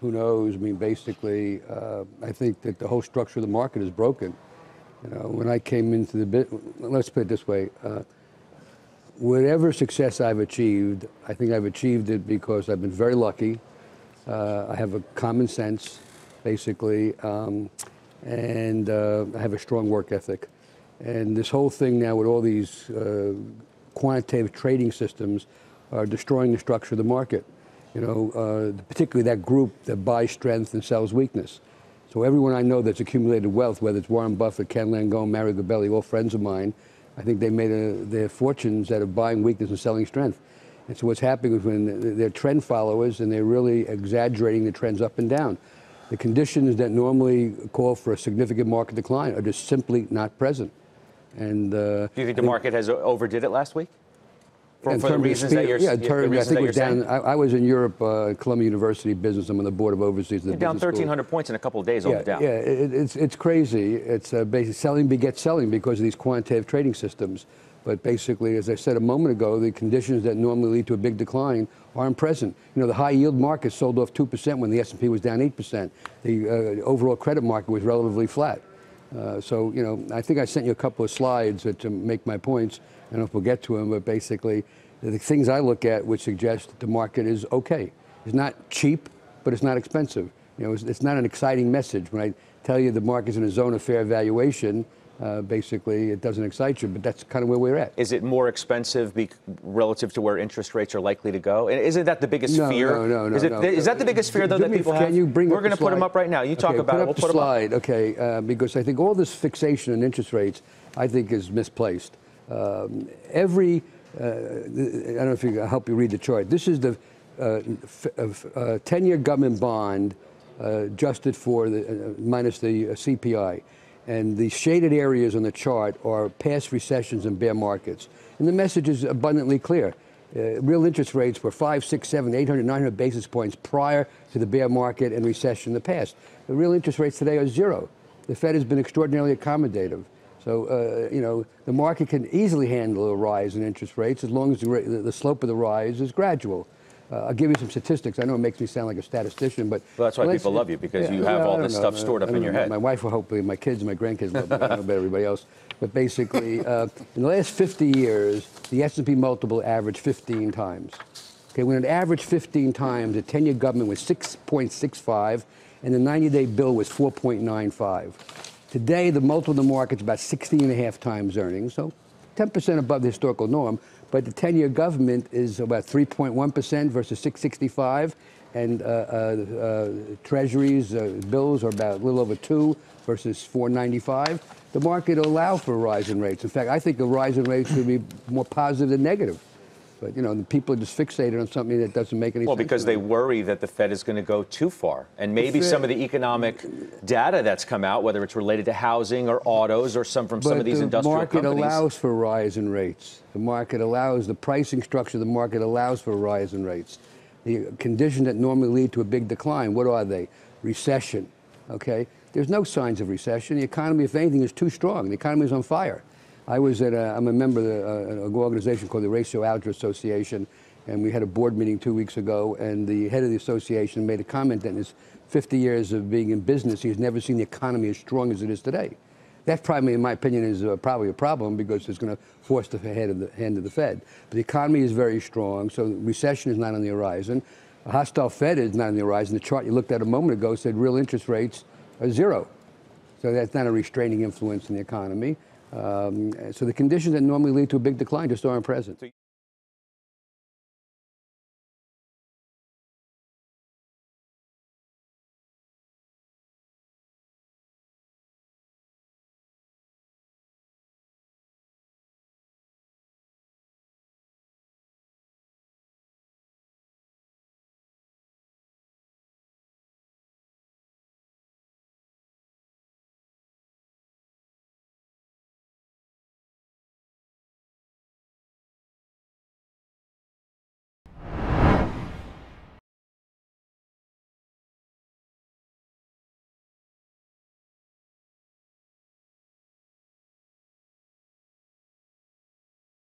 Who knows? I mean, basically, I think that the whole structure of the market is broken. You know, when I came into the bit, let's put it this way. Whatever success I've achieved, I think I've achieved it because I've been very lucky. I have a common sense, basically, and I have a strong work ethic. And this whole thing now with all these quantitative trading systems are destroying the structure of the market. You know, particularly that group that buys strength and sells weakness. So everyone I know that's accumulated wealth, whether it's Warren Buffett, Ken Langone, Mario Gabelli, all friends of mine, I think they made their fortunes out of buying weakness and selling strength. And so what's happening is when they're trend followers and they're really exaggerating the trends up and down. The conditions that normally call for a significant market decline are just simply not present. And do you think the market has overdid it last week? For the reasons that you're saying? I think we're down. I was in Europe, Columbia University Business. I'm on the board of overseas. You're down 1,300 points in a couple of days on the Dow. Yeah, it's crazy. It's basically selling begets selling because of these quantitative trading systems. But basically, as I said a moment ago, the conditions that normally lead to a big decline aren't present. You know, the high yield market sold off 2% when the S&P was down 8%. The overall credit market was relatively flat. So, you know, I think I sent you a couple of slides to make my points. I don't know if we'll get to them, but basically, the things I look at would suggest that the market is okay. It's not cheap, but it's not expensive. You know, it's not an exciting message. When I tell you the market's in a zone of fair valuation, basically, it doesn't excite you, but that's kind of where we're at. Is it more expensive relative to where interest rates are likely to go? And isn't that the biggest fear? No. Is that the biggest fear, though, that people have? We're going to put them up right now. You talk about it. We'll put them up. Okay, because I think all this fixation on interest rates, I think, is misplaced. I don't know if I'll help you read the chart. This is the 10-year government bond adjusted for minus the CPI. And the shaded areas on the chart are past recessions and bear markets. And the message is abundantly clear. Real interest rates were 5, 6, 7, 800, 900 basis points prior to the bear market and recession in the past. The real interest rates today are zero. The Fed has been extraordinarily accommodative. So, you know, the market can easily handle a rise in interest rates as long as the slope of the rise is gradual. I'll give you some statistics. I know it makes me sound like a statistician, but... Well, that's why people love you, because you have all this stuff stored up in your head. My wife will hopefully, my kids, my grandkids love me. I don't know about everybody else. But basically, in the last 50 years, the S&P multiple averaged 15 times. Okay, when it averaged 15 times, the 10-year government was 6.65, and the 90-day bill was 4.95. Today, the multiple in the market's about 16.5 times earnings, so 10% above the historical norm. But the 10-year government is about 3.1% versus 6.65, and treasuries, bills are about a little over 2 versus 4.95. The market will allow for a rise in rates. In fact, I think the rise in rates would be more positive than negative. But, you know, the people are just fixated on something that doesn't make any sense. Well, because they worry that the Fed is going to go too far. And maybe some of the economic data that's come out, whether it's related to housing or autos or some of these industrial companies. The market allows for a rise in rates. The market allows, the pricing structure of the market allows for a rise in rates. The conditions that normally lead to a big decline, what are they? Recession, okay? There's no signs of recession. The economy, if anything, is too strong. The economy is on fire. I'm a member of an organization called the Ratio Algebra Association, and we had a board meeting 2 weeks ago, and the head of the association made a comment that in his 50 years of being in business, he's never seen the economy as strong as it is today. That probably, in my opinion, is probably a problem because it's going to force the hand of the Fed. But the economy is very strong, so recession is not on the horizon. A hostile Fed is not on the horizon. The chart you looked at a moment ago said real interest rates are zero. So that's not a restraining influence in the economy. So the conditions that normally lead to a big decline just aren't present.